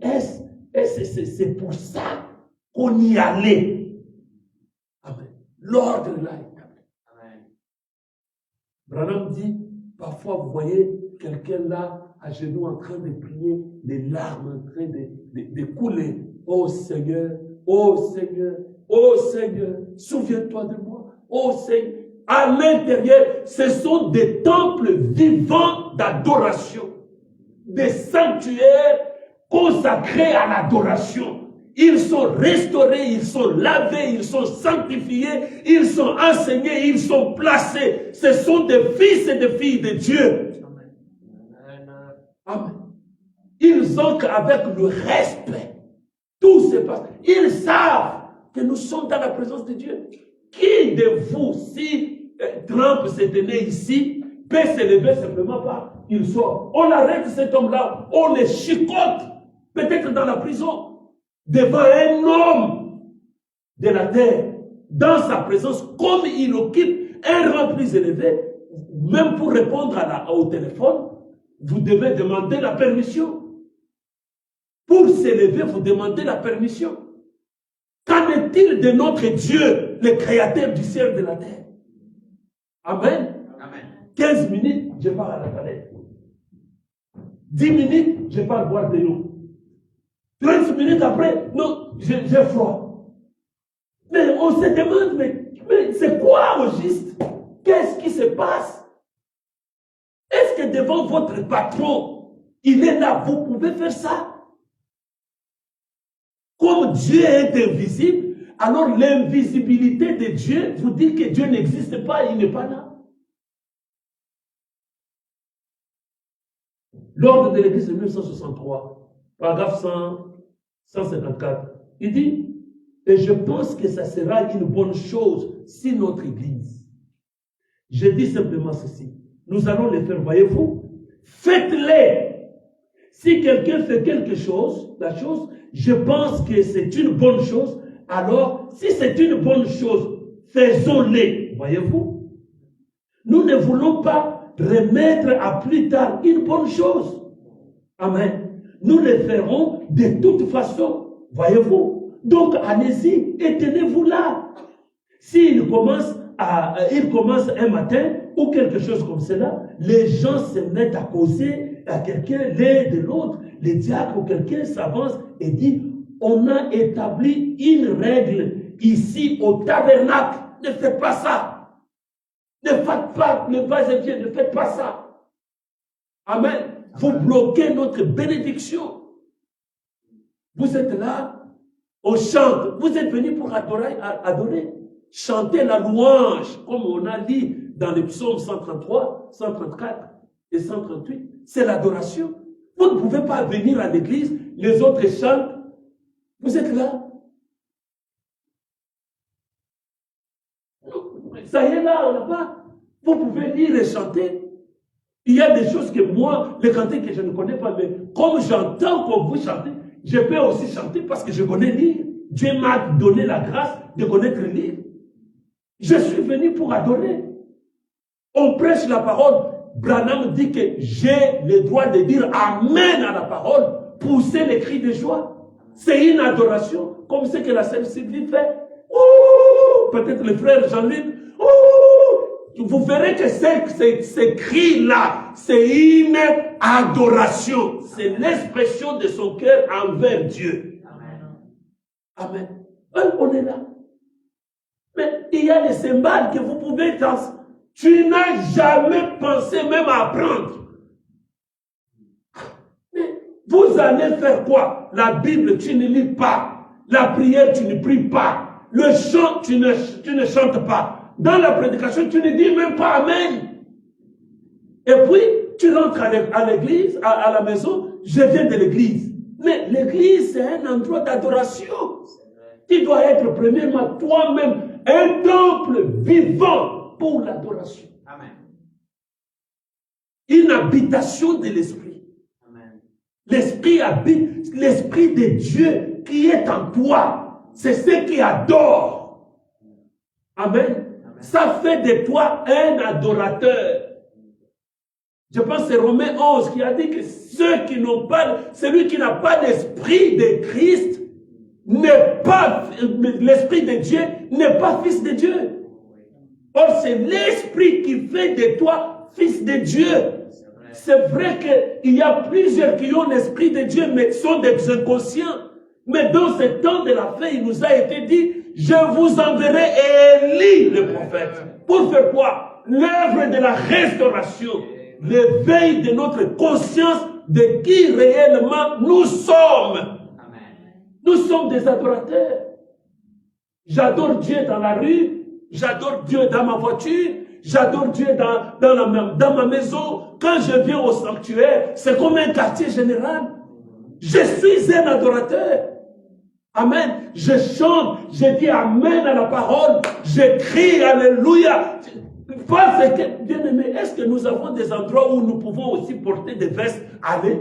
A: C'est pour ça qu'on y allait. Amen. L'ordre là est établi. Amen. Branham dit, parfois vous voyez quelqu'un là, à genoux en train de prier, les larmes en train de couler. Oh Seigneur, oh Seigneur, oh Seigneur, souviens-toi de moi. Oh Seigneur. À l'intérieur, ce sont des temples vivants d'adoration, des sanctuaires consacrés à l'adoration. Ils sont restaurés, ils sont lavés, ils sont sanctifiés, ils sont enseignés, ils sont placés. Ce sont des fils et des filles de Dieu. Amen. Amen. Ils entrent avec le respect. Tout se passe. Ils savent que nous sommes dans la présence de Dieu. Qui de vous, si Trump s'était né ici, peut se lever simplement pas, il sort. On arrête cet homme-là, on le chicote, peut-être dans la prison, devant un homme de la terre, dans sa présence, comme il occupe un rang plus élevé, même pour répondre au téléphone, vous devez demander la permission. Pour s'élever, vous demandez la permission. Qu'en est-il de notre Dieu, le créateur du ciel et de la terre? Amen. Amen. 15 minutes, je pars à la toilette. 10 minutes, je pars boire de l'eau. 30 minutes après, non, j'ai froid. Mais on se demande, mais c'est quoi au juste? Qu'est-ce qui se passe? Est-ce que devant votre patron, il est là, vous pouvez faire ça? Comme Dieu est invisible, alors l'invisibilité de Dieu vous dit que Dieu n'existe pas, il n'est pas là. L'ordre de l'Église de 1963, paragraphe 154, il dit, et je pense que ça sera une bonne chose si notre Église, je dis simplement ceci, nous allons le faire, voyez-vous, faites-les. Si quelqu'un fait quelque chose, la chose, je pense que c'est une bonne chose, alors si c'est une bonne chose, faisons-les, voyez-vous. Nous ne voulons pas remettre à plus tard une bonne chose. Amen. Nous le ferons de toute façon, voyez-vous. Donc allez-y et tenez-vous là. S'il commence un matin ou quelque chose comme cela, les gens se mettent à causer à quelqu'un l'un de l'autre, les diacres ou quelqu'un s'avance et dit, on a établi une règle ici au tabernacle, ne faites pas ça. Ne faites pas, ne faites pas ça. Amen. Vous bloquez notre bénédiction. Vous êtes là, on chante. Vous êtes venus pour adorer. Chanter la louange, comme on a dit dans les psaumes 133, 134 et 138. C'est l'adoration. Vous ne pouvez pas venir à l'église, les autres chantent. Vous êtes là. Ça y est là, on n'a pas. Vous pouvez lire et chanter. Il y a des choses que moi, les cantiques que je ne connais pas, mais comme j'entends que vous chantez, je peux aussi chanter parce que je connais lire. Dieu m'a donné la grâce de connaître lire. Je suis venu pour adorer. On prêche la parole. Branham dit que j'ai le droit de dire Amen à la parole, pousser les cris de joie. C'est une adoration, comme ce que la Sainte Sylvie fait. Peut-être le frère Jean-Luc. Vous verrez que ces cris-là, c'est une adoration. C'est l'expression de son cœur envers Dieu. Amen. Amen. On est là. Mais il y a des cymbales que vous pouvez danser. Tu n'as jamais pensé même à apprendre. Mais vous allez faire quoi? La Bible, tu ne lis pas. La prière, tu ne pries pas. Le chant, tu ne chantes pas. Dans la prédication, tu ne dis même pas Amen. Et puis, tu rentres à l'église, à la maison, je viens de l'église. Mais l'église, c'est un endroit d'adoration. Tu dois être premièrement toi-même un temple vivant pour l'adoration.
B: Amen.
A: Une habitation de l'esprit.
B: Amen.
A: L'esprit habite, l'esprit de Dieu qui est en toi. C'est ce qui adore. Amen.
B: Amen.
A: Ça fait de toi un adorateur. Je pense que c'est Romains 11 qui a dit que celui qui n'a pas l'esprit de Christ n'est pas, l'esprit de Dieu n'est pas fils de Dieu. Or, c'est l'esprit qui fait de toi fils de Dieu. C'est vrai qu'il y a plusieurs qui ont l'esprit de Dieu, mais sont des inconscients. Mais dans ce temps de la fin, il nous a été dit, je vous enverrai Élie, le prophète. Pour faire quoi? L'œuvre de la restauration. L'éveil de notre conscience de qui réellement nous sommes.
B: Amen.
A: Nous sommes des adorateurs. J'adore Dieu dans la rue, j'adore Dieu dans ma voiture, j'adore Dieu dans ma maison. Quand je viens au sanctuaire, c'est comme un quartier général. Je suis un adorateur. Amen. Je chante, je dis Amen à la parole, je crie Alléluia. Parce que, bien aimé, est-ce que nous avons des endroits où nous pouvons aussi porter des vestes? Allez.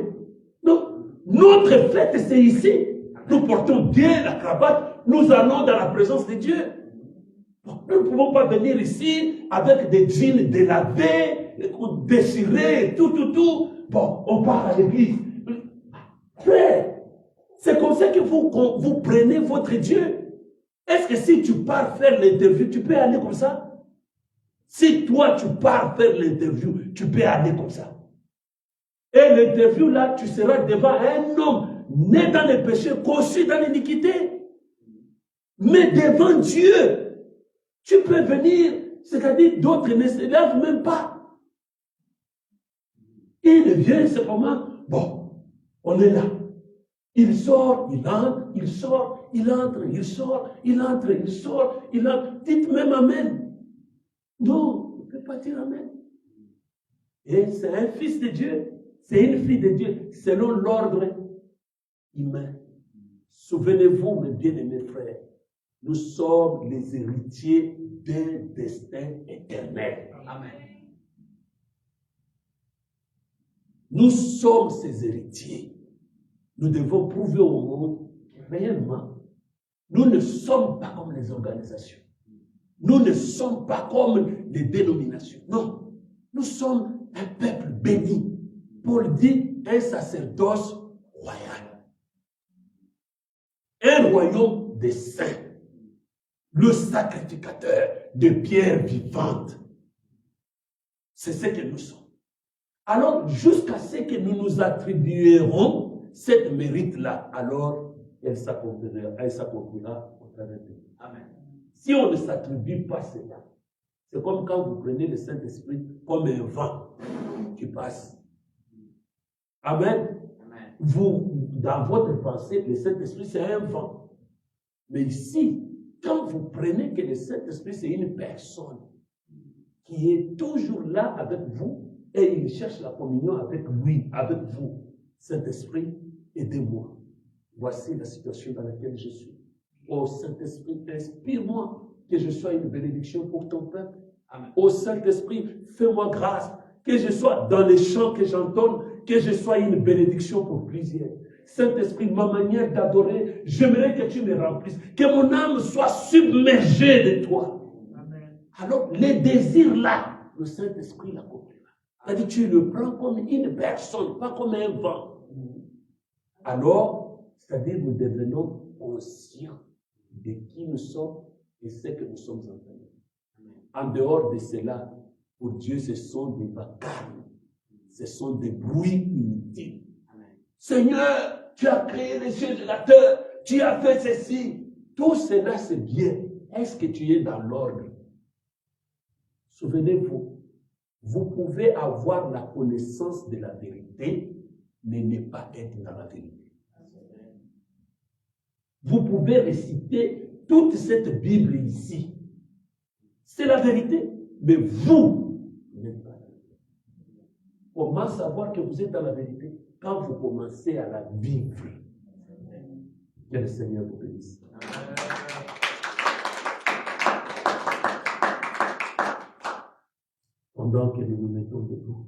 A: Non. Notre fête, c'est ici. Nous portons bien la cravate. Nous allons dans la présence de Dieu. Bon, nous ne pouvons pas venir ici avec des jeans délavés, déchirés, tout. Bon, on part à l'église. Frère, c'est comme ça que vous prenez votre Dieu. Est-ce que si tu pars faire l'interview, tu peux aller comme ça? Si toi, tu pars faire l'interview, tu peux aller comme ça. Et l'interview, là, tu seras devant un homme né dans le péché, conçu dans l'iniquité. Mais devant Dieu, tu peux venir, c'est-à-dire d'autres ne se lèvent même pas. Il vient, c'est comment? Bon, on est là. Il sort, il entre, il sort, il entre, il sort, il entre, il sort, il entre. Dites même Amen. Non, on ne peut pas dire Amen. Et c'est un fils de Dieu, c'est une fille de Dieu, selon l'ordre humain. Souvenez-vous, mes bien-aimés frères, nous sommes les héritiers d'un destin éternel.
B: Amen.
A: Nous sommes ces héritiers. Nous devons prouver au monde que réellement, nous ne sommes pas comme les organisations. Nous ne sommes pas comme les dénominations. Non, nous sommes un peuple béni. Paul dit un sacerdoce royal. Un royaume des saints. Le sacrificateur de pierres vivantes. C'est ce que nous sommes. Alors, jusqu'à ce que nous nous attribuerons cette mérite-là, alors elle s'accomplira au travers de nous.
B: Amen.
A: Si on ne s'attribue pas cela, c'est comme quand vous prenez le Saint-Esprit comme un vent qui passe. Amen.
B: Amen.
A: Vous, dans votre pensée, le Saint-Esprit, c'est un vent. Mais ici, quand vous prenez que le Saint-Esprit, c'est une personne qui est toujours là avec vous et il cherche la communion avec lui, avec vous. Saint-Esprit, aidez-moi. Voici la situation dans laquelle je suis. Ô Saint-Esprit, inspire-moi que je sois une bénédiction pour ton peuple.
B: Amen.
A: Ô Saint-Esprit, fais-moi grâce, que je sois dans les chants que j'entends, que je sois une bénédiction pour plusieurs. Saint-Esprit, ma manière d'adorer, j'aimerais que tu me remplisses, que mon âme soit submergée de toi.
B: Amen.
A: Alors, les désirs là, le Saint-Esprit l'accomplira. C'est-à-dire, tu le prends comme une personne, pas comme un vent. Alors, c'est-à-dire, nous devenons conscients de qui nous sommes et ce que nous sommes en train de faire. En dehors de cela, pour Dieu, ce sont des vacarmes, ce sont des bruits inutiles. Amen. Seigneur, tu as créé les cieux et la terre, tu as fait ceci. Tout cela, c'est bien.
B: est-ce que tu es dans l'ordre? Souvenez-vous, vous pouvez avoir la connaissance de la vérité, mais ne pas être dans la vérité. Vous pouvez réciter toute cette Bible ici. C'est la vérité, mais vous n'êtes pas. Comment savoir que vous êtes dans la vérité? Quand vous commencez à la vivre. Que le Seigneur vous bénisse. Pendant que nous nous mettons debout,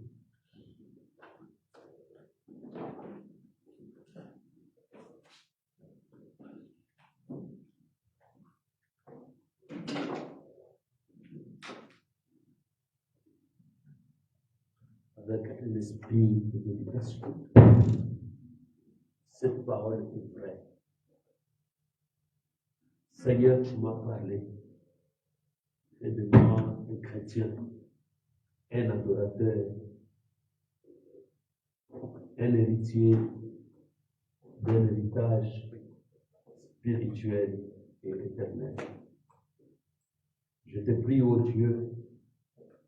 B: avec l'esprit de méditation, cette parole est vraie. Seigneur, tu m'as parlé. Fais de moi un chrétien, un adorateur, un héritier d'un héritage spirituel et éternel. Je te prie, ô Dieu,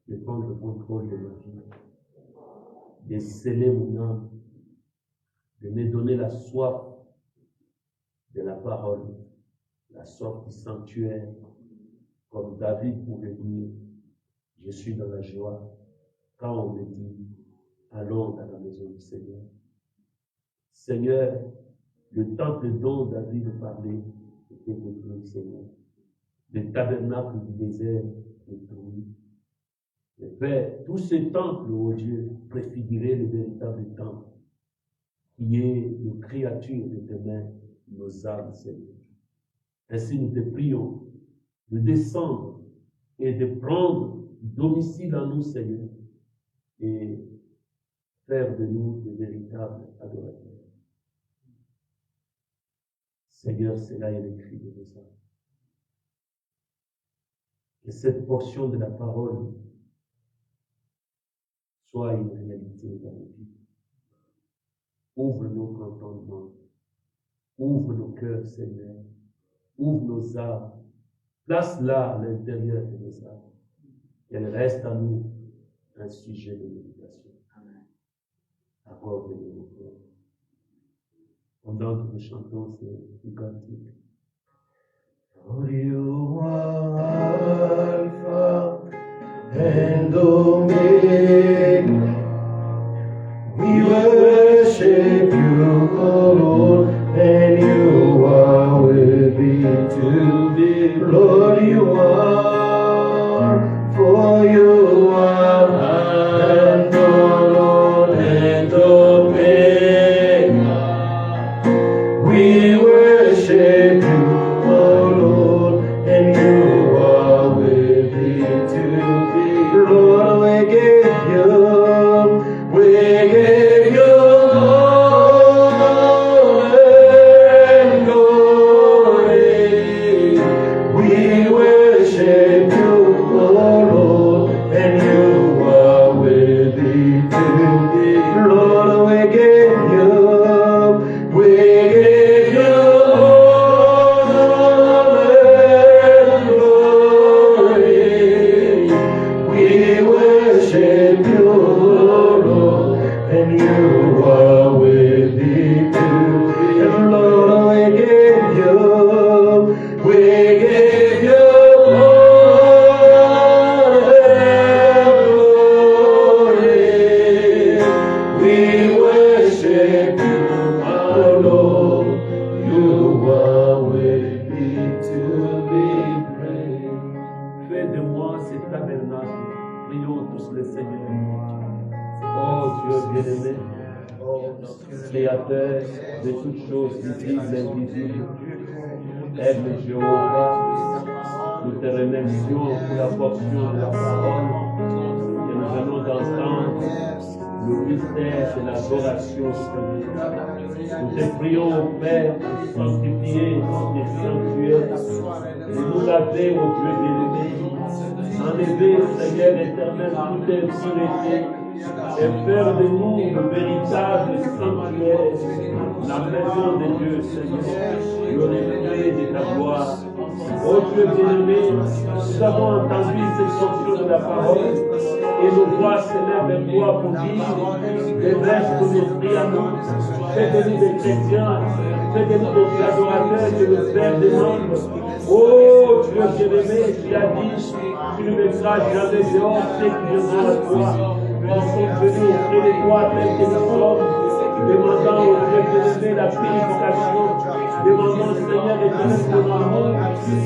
B: de prendre le contrôle de ma vie, de sceller mon âme, de me donner la soif de la parole, la soif du sanctuaire, comme David pouvait dire, je suis dans la joie, quand on me dit, allons dans la maison du Seigneur. Seigneur, le temple dont David parlait était détruit, Seigneur. Le tabernacle du désert détruit. Le Père, tous ces temples, ô Dieu, préfiguraient le véritable temple, qui est une créature de tes mains, nos âmes, Seigneur. Ainsi, nous te prions de descendre et de prendre domicile en nous, Seigneur, et faire de nous de véritables adorateurs. Seigneur, cela est l'écrit de nos âmes. Que cette portion de la parole soit une réalité dans nos vies. Ouvre nos entendements, ouvre nos cœurs, Seigneur, ouvre nos âmes, place-la à l'intérieur de nos âmes, qu'elle reste à nous un sujet de méditation. Accorde-nous nos cœurs. Pendant que nous chantons ce cantique. For you are Alpha and Omega. We worship you, O Lord, and you are worthy to be. Lord, you are, for you are Alpha and Omega. We worship you, O Lord, and you are worthy to be. Lord, we give you honor and glory. We worship you, O Lord, and you are worthy to be. Lord, we give you de toutes choses visibles et invisibles. Aime Jéhovah, nous te remercions pour la portion de la parole que nous allons entendre, le mystère de l'adoration. Nous te prions, Père, de sanctifier tes sanctuaires, de nous laver, ô Dieu bien-aimé, enlever, Seigneur éternel, toute impureté, et faire de nous le véritable sanctuaire, la maison de Dieu, Seigneur, le reflet de ta gloire. Ô
A: Dieu bien-aimé, nous avons entendu cette portion de la parole et nos voix s'élèvent vers toi pour dire, déverse ton esprit à nous, fais de nous des chrétiens, fais de nous des adorateurs que le Père demande. Oh Dieu bien-aimé, tu as dit, tu ne mettras jamais dehors ceux qui viendront à toi. Nous sommes venus auprès de toi tels que nous sommes, demandant au Dieu bien-aimé la purification, demandant Seigneur éternel ton amour,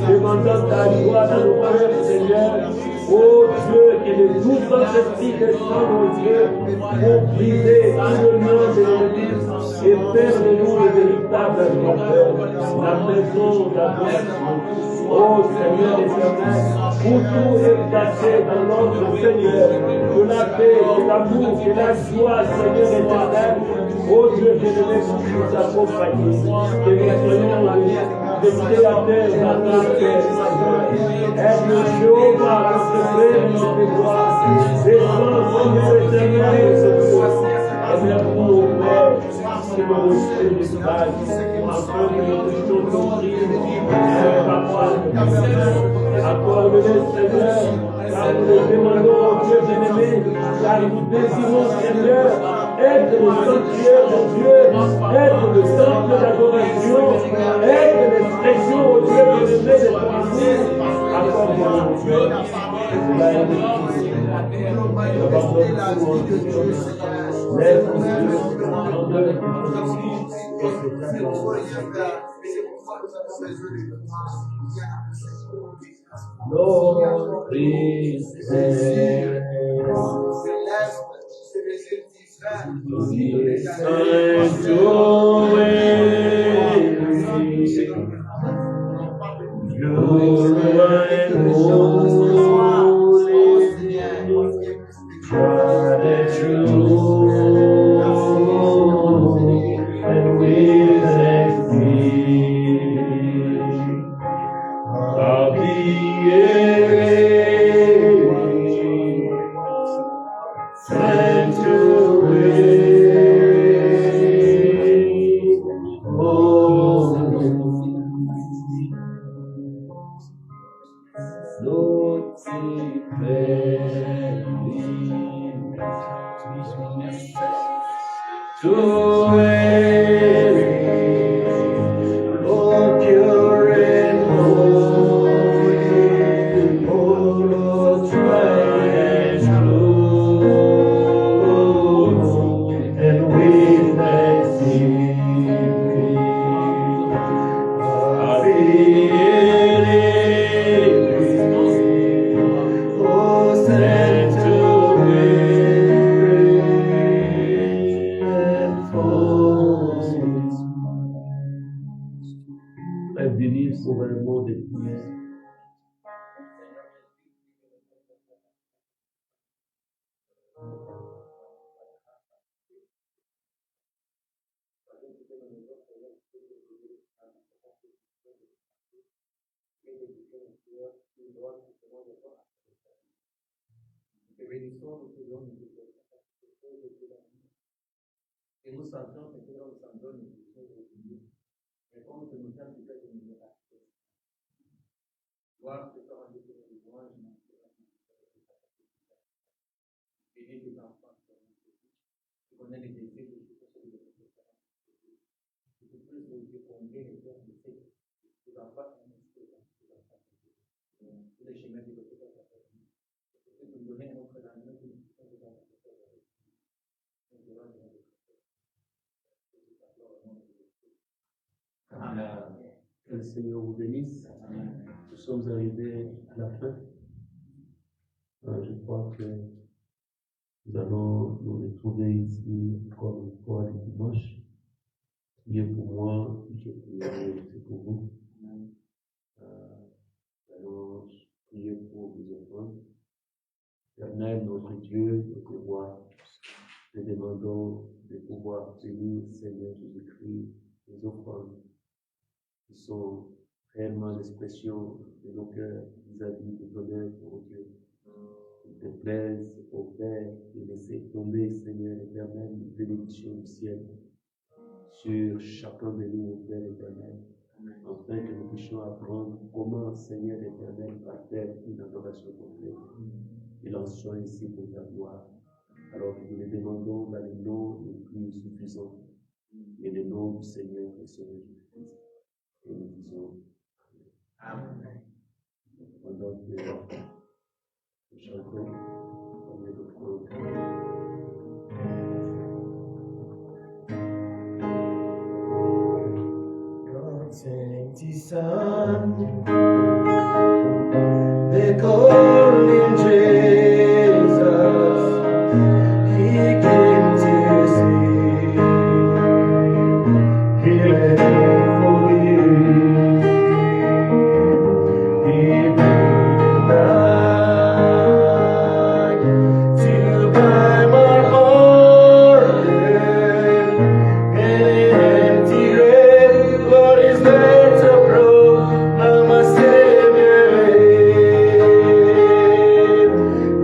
A: demandant ta joie dans nos cœurs, Seigneur. Oh Dieu, que le tout Saint-Esprit descende, oh Dieu, pour briser tout le nom de l'Église et faire de nous le véritable adorateur, la maison d'adoration. Oh Seigneur éternel, où tout est placé dans l'ordre Seigneur, de la paix, de l'amour, de la joie, Seigneur éternel. Oh Dieu, je te laisse nous accompagner, que nous soyons des créateurs dans ta terre. Aide le Jéhovah, notre Père et notre gloire. Descends, Seigneur éternel, notre Dieu. Aide-nous, au Père, que nous rejetons les sages, afin que nous puissions t'offrir papa. Accorde-le, Seigneur, car nous le demandons au Dieu bien-aimé, car nous désirons, Seigneur, être le sanctuaire de Dieu, être le temple d'adoration, être l'expression au Dieu bien-aimé de ton amour. Accorde-nous, Dieu, cela est le abandonne tout en Dieu. Lève-nous, Dieu, en deux Lord, please,
B: Que le Seigneur vous bénisse. Nous sommes arrivés à la fin. Je crois que nous allons nous retrouver ici encore une fois le dimanche. Priez pour moi, je prierai aussi pour vous. Allons prier pour vous enfants. Éternel, notre Dieu, notre roi, te demandons de pouvoir bénir, Seigneur Jésus-Christ, les offrandes qui sont réellement l'expression de nos cœurs vis-à-vis de ton œuvre, mon Dieu. Qu'il te plaise, au Père, de laisser tomber, Seigneur éternel, une bénédiction du ciel sur chacun de nous, au Père éternel, afin que nous puissions apprendre comment, Seigneur éternel, parfaire une adoration complète. Il en soit ainsi pour ta gloire. Alors que nous le demandons dans le nom le plus suffisant, et le nom du Seigneur et Sauveur Jésus-Christ. Et nous disons Amen. Pendant que nous chantons, on est le premier.
C: Sent his son, they called him Jesus. He came to save, heal and forgive. He paid died to buy my pardon, and an empty grave, Lord, is there to proclaim my Savior lives.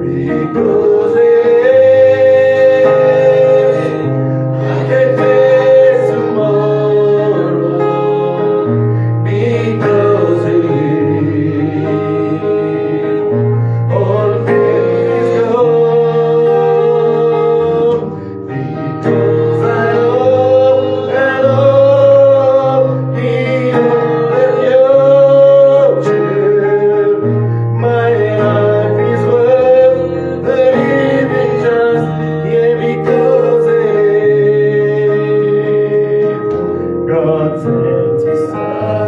C: Because I can face tomorrow, because all fear is gone, because I love the future. My life is worth the living just, yeah, because God sent his son.